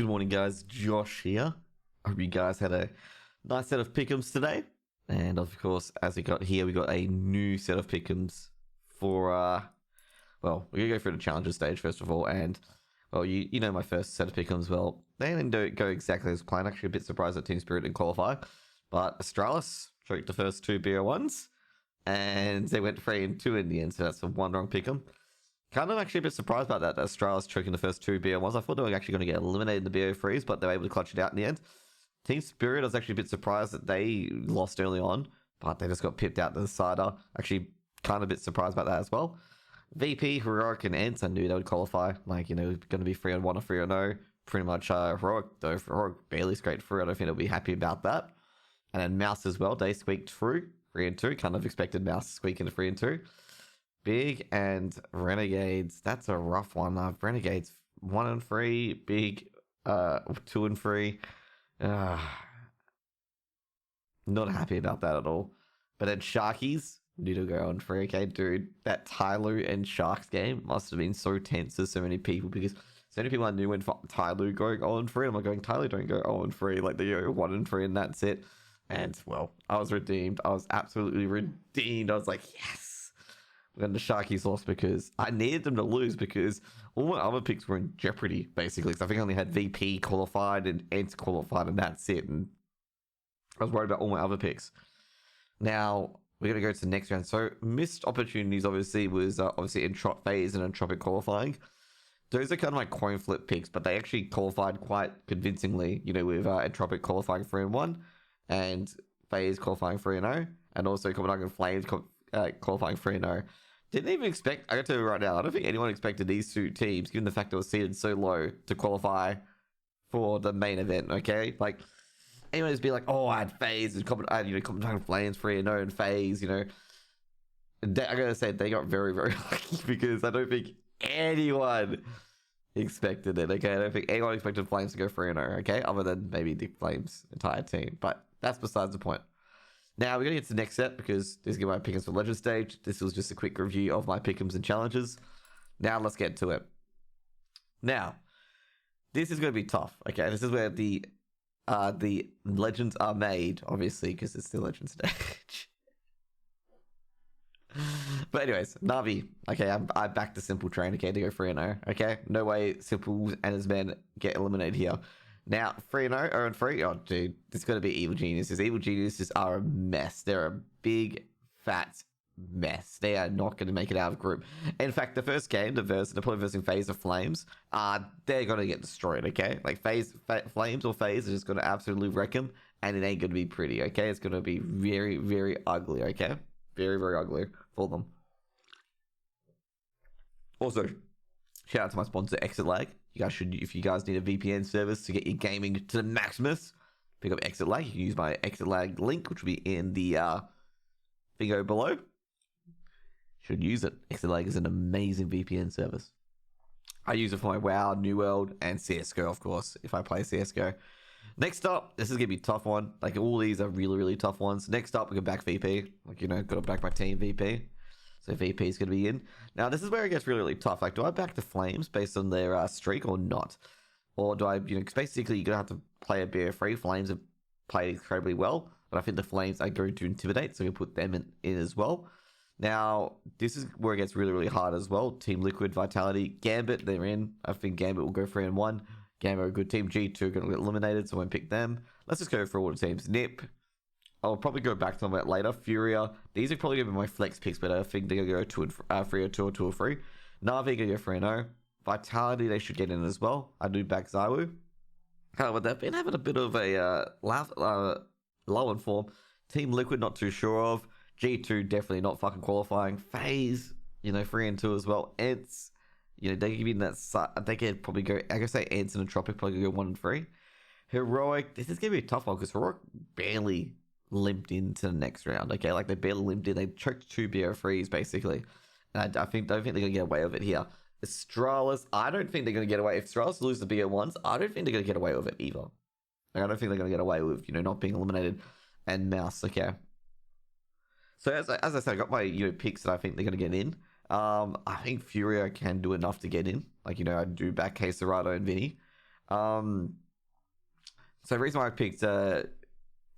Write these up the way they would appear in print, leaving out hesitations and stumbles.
Good morning, guys. Josh here. I hope you guys had a nice set of PickEms today. And of course, as we got here, we got a new set of PickEms for, well, we're going to go through the challenger stage first of all. And, well, you know my first set of PickEms. Well, they didn't go exactly as planned. Actually, a bit surprised that Team Spirit didn't qualify. But Astralis choked the first two BO1s. And they went 3-2 in the end. So that's a one wrong PickEm. Kind of actually a bit surprised about that. Astralis choking the first two BO1s. I thought they were actually going to get eliminated in the BO3s, but they were able to clutch it out in the end. Team Spirit, I was actually a bit surprised that they lost early on, but they just got pipped out to the cider. Actually, kind of a bit surprised about that as well. VP, Heroic, and Ents, I knew they would qualify. Like, you know, going to be 3-1 or 3-0. Pretty much Heroic, though. Heroic barely scraped through. I don't think they'll be happy about that. And then Mouse as well. They squeaked through 3-2. Kind of expected Mouse to squeak into 3-2. Big and Renegades. That's a rough one. Renegades 1-3. Big 2-3. Not happy about that at all. But then Sharkies need to go on 3. Okay, dude, that Tyloo and Sharks game must have been so tense to so many people because so many people I knew when Tyloo going 0-3. I'm like going, Tyloo don't go 0-3. Like they go 1-3 and that's it. And well, I was redeemed. I was absolutely redeemed. I was like, yes. When the Sharkies lost because I needed them to lose because all my other picks were in jeopardy, basically. So I think I only had VP qualified and Ents qualified, and that's it. And I was worried about all my other picks. Now, we're going to go to the next round. So, missed opportunities, obviously, was obviously phase and Entropic qualifying. Those are kind of like coin flip picks, but they actually qualified quite convincingly, you know, with Entropic qualifying 3-1 and phase qualifying 3-0, and also Copenhagen Flames qualifying 3-0. Didn't even expect, I got to tell you right now, I don't think anyone expected these two teams, given the fact they were seated so low, to qualify for the main event, okay? Like, anyone just be like, oh, I had FaZe and Copenhagen Flames 3-0 and FaZe, you know. I gotta say, they got very, very lucky because I don't think anyone expected it, okay? I don't think anyone expected Flames to go 3-0, okay? Other than maybe the Flames' entire team, but that's besides the point. Now, we're going to get to the next set because this is my PickEms for Legend Stage. This was just a quick review of my PickEms and challenges. Now, let's get to it. Now, this is going to be tough, okay? This is where the legends are made, obviously, because it's the Legend Stage. But anyways, Na'Vi. Okay, I backed the Simple train, okay, to go 3-0, okay? No way Simple and his men get eliminated here. Now, 3-0, 0-3. Oh, dude, this is going to be Evil Geniuses. Evil Geniuses are a mess. They're a big, fat mess. They are not going to make it out of group. In fact, the first game, they're probably versing FaZe of Flames, they're going to get destroyed, okay? Like, Flames or FaZe are just going to absolutely wreck them, and it ain't going to be pretty, okay? It's going to be very, very ugly, okay? Very, very ugly for them. Also, shout out to my sponsor, Exit Lag. You guys should, if you guys need a VPN service to get your gaming to the maximus, pick up Exit Lag. You can use my Exit Lag link, which will be in the video below. Should use it. Exit Lag is an amazing VPN service. I use it for my WoW, New World, and CSGO, of course, if I play CSGO. Next up, this is going to be a tough one. Like, all these are really, really tough ones. Next up, we can back VP. Like, you know, got to back my team VP. So VP is going to be in. Now, this is where it gets really, really tough. Like, do I back the Flames based on their streak or not? Or do I, you know, because basically you're going to have to play a BO3. Flames have played incredibly well, but I think the Flames are going to intimidate, so you put them in as well. Now, this is where it gets really, really hard as well. Team Liquid, Vitality, Gambit, they're in. I think Gambit will go 3-1. Gambit are a good team. G2 are going to get eliminated, so I won't pick them. Let's just go for all the teams. NiP. I'll probably go back to them a bit later. Furia. These are probably going to be my flex picks, but I think they're going to go 3-2 or 2-3. Na'Vi going to go 3-0. Vitality, they should get in as well. I do back Zywoo. However, they've been having a bit of a low in form. Team Liquid, not too sure of. G2, definitely not fucking qualifying. FaZe, you know, 3-2 as well. Ents, you know, they could be in that. They could probably go, I guess say Ents and Entropic probably go 1-3. Heroic, this is going to be a tough one because Heroic barely limped into the next round, okay? Like, they barely limped in. They choked 2 BO3s, basically. And I don't think they're going to get away with it here. Astralis, I don't think they're going to get away. If Astralis lose the BO1s, I don't think they're going to get away with it either. Like, I don't think they're going to get away with, you know, not being eliminated. And Mouse, okay? So, as I said, I got my, you know, picks that I think they're going to get in. I think Furia can do enough to get in. Like, you know, I do back K Serato and Vinny. So the reason why I picked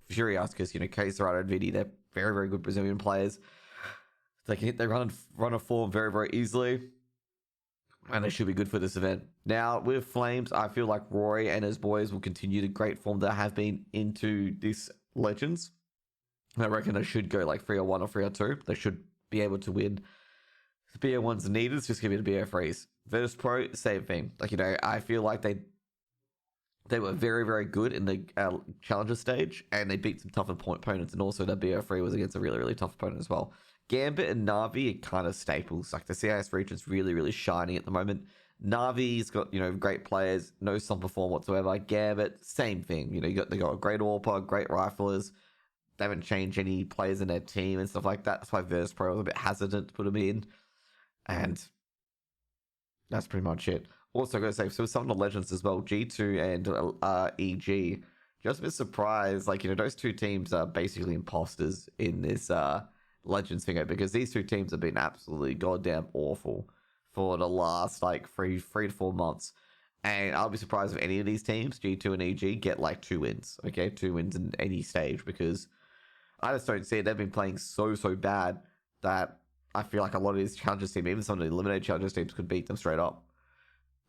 Furious, because Kei Serrano and Vidi, they're very, very good Brazilian players. They can hit their run of form very, very easily, and they should be good for this event. Now, with Flames, I feel like Roy and his boys will continue the great form they have been into this Legends. I reckon they should go like 3-1 or 3-2. They should be able to win. The BO1's needed, just give me the BO3s. Virtus Pro, same thing. I feel like they were very, very good in the challenger stage, and they beat some tough opponents, and also their BO3 was against a really, really tough opponent as well. Gambit and Na'Vi are kind of staples. Like, the CIS region's really, really shining at the moment. Na'Vi's got, great players, no slump form whatsoever. Gambit, same thing. They got a great AWPer, great riflers. They haven't changed any players in their team and stuff like that. That's why Virtus Pro was a bit hesitant to put them in. And that's pretty much it. Also, I gotta say, so some of the legends as well, G2 and EG, just a bit surprised. Those two teams are basically imposters in this Legends thing, because these two teams have been absolutely goddamn awful for the last 3 to 4 months. And I'll be surprised if any of these teams, G2 and EG, get 2 wins. Okay, 2 wins in any stage, because I just don't see it. They've been playing so bad that I feel like a lot of these challengers teams, even some of the eliminated challengers teams, could beat them straight up.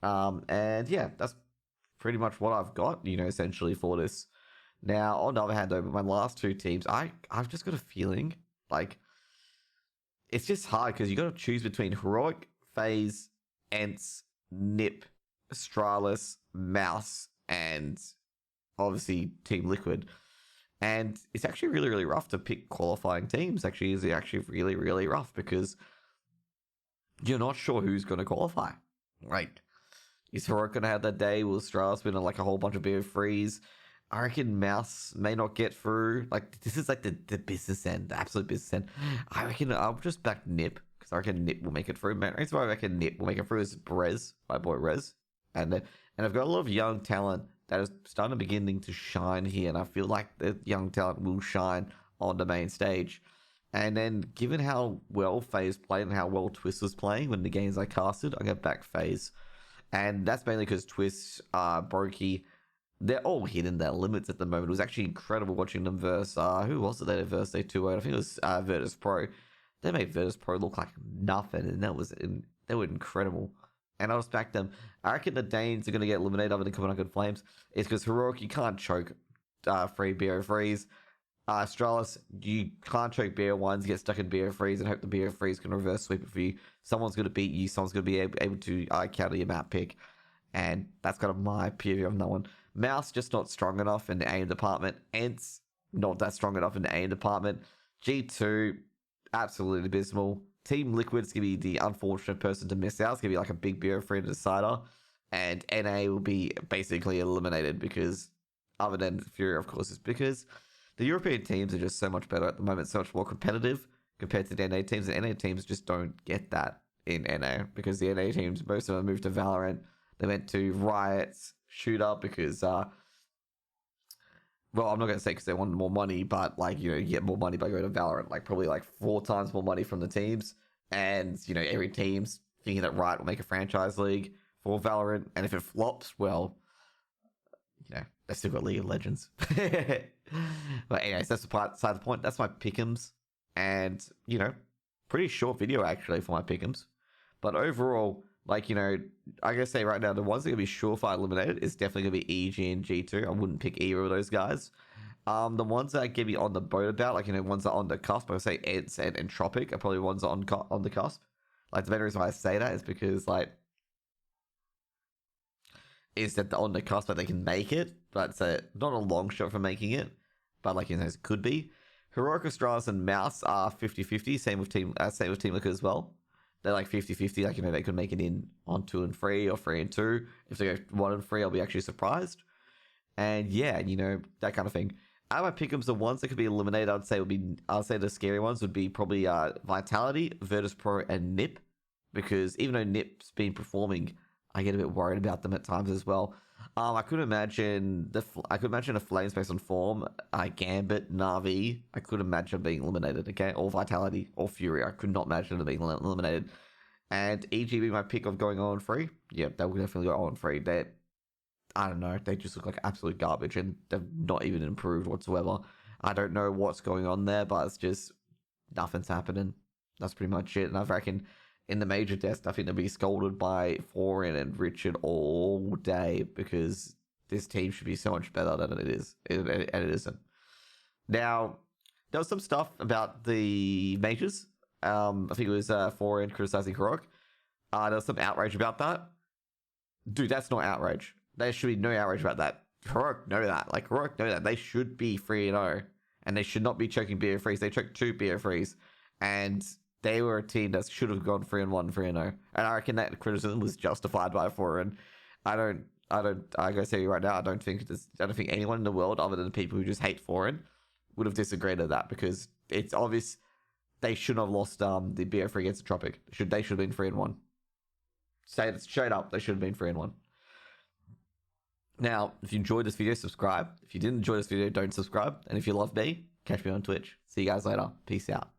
And yeah, that's pretty much what I've got, essentially for this. Now, on the other hand, though, my last 2 teams, I've just got a feeling it's just hard, because you got to choose between Heroic, FaZe, ENCE, NiP, Astralis, Mouse, and obviously Team Liquid. And it's actually really, really rough to pick qualifying teams. It's actually really, really rough, because you're not sure who's going to qualify. Is Heroic going to have that day? Will Astralis win a whole bunch of BO3s? I reckon Mouse may not get through. This is the business end, the absolute business end. I reckon I'll just back NiP, because I reckon NiP will make it through. Man, the reason why I reckon NiP will make it through is Rez, my boy Rez. And I've got a lot of young talent that is beginning to shine here, and I feel like the young talent will shine on the main stage. And then, given how well FaZe played and how well Twist was playing when the games I casted, I get back FaZe. And that's mainly because Twist, Brokey, they're all hitting their limits at the moment. It was actually incredible watching them verse, who was it they versed? They 2-0. I think it was Virtus Pro. They made Virtus Pro look like nothing, and they were incredible. And I'll just back them. I reckon the Danes are going to get eliminated other than coming on good flames. It's because Heroic, you can't choke 3 BO3s. Astralis, you can't choke BO1s, get stuck in BO3s, and hope the BO3s can reverse sweep it for you. Someone's going to beat you. Someone's going to be able to counter your map pick. And that's kind of my POV on that one. Mouse, just not strong enough in the aim department. ENCE, not that strong enough in the aim department. G2, absolutely abysmal. Team Liquid's going to be the unfortunate person to miss out. It's going to be a big BO3 decider. And NA will be basically eliminated, because, other than Fury, of course, is because the European teams are just so much better at the moment, so much more competitive compared to the NA teams. And NA teams just don't get that in NA, because the NA teams, most of them moved to Valorant. They went to Riot's Shooter because, well, I'm not going to say because they wanted more money, but you get more money by going to Valorant, probably 4 times more money from the teams. And, every team's thinking that Riot will make a franchise league for Valorant. And if it flops, well, they still got League of Legends. But anyways, that's beside the point. That's my PickEms. And, pretty short video actually for my PickEms. But overall, I gotta say right now, the ones that are going to be surefire eliminated is definitely going to be EG and G2. I wouldn't pick either of those guys. The ones that are going to be on the boat about, ones that are on the cusp, I would say ENCE and Entropic are probably ones that are on the cusp. The main reason why I say that is because, is that they're on the cusp, but they can make it. But it's not a long shot for making it. But, it could be. Heroic, Astralis, and Mouse are 50-50. Same with Team Liquid as well. They're 50-50, they could make it in on 2 and 3 or 3 and 2. If they go 1 and 3, I'll be actually surprised. And yeah, that kind of thing. Out of my PickEms, the ones that could be eliminated, I'd say the scary ones would be probably Vitality, Virtus Pro, and NiP. Because even though NiP's been performing, I get a bit worried about them at times as well. I could imagine the Flames based on form, Gambit, Na'Vi. I could imagine being eliminated, okay? Or Vitality, or Fury. I could not imagine them being eliminated. And EG being my pick of going 0-3. Yeah, that would definitely go 0-3. I don't know, they just look like absolute garbage, and they've not even improved whatsoever. I don't know what's going on there, but it's just nothing's happening. That's pretty much it. And I reckon in the major test, I think they'll be scolded by Foreign and Richard all day because this team should be so much better than it is, and it isn't. Now, there was some stuff about the majors. I think it was Foreign criticizing Heroic. There was some outrage about that. Dude, that's not outrage. There should be no outrage about that. Heroic know that. Like, Heroic know that. They should be 3-0. And they should not be choking BO3s. They choked 2 BO3s. And they were a team that should have gone 3-1, 3-0. And I reckon that criticism was justified by Foreign. I gotta tell you right now, I don't think anyone in the world, other than the people who just hate Foreign, would have disagreed with that, because it's obvious they shouldn't have lost the BO3 against the Tropic. They should have been 3-1. Say it straight up, they should have been 3-1. Now, if you enjoyed this video, subscribe. If you didn't enjoy this video, don't subscribe. And if you love me, catch me on Twitch. See you guys later. Peace out.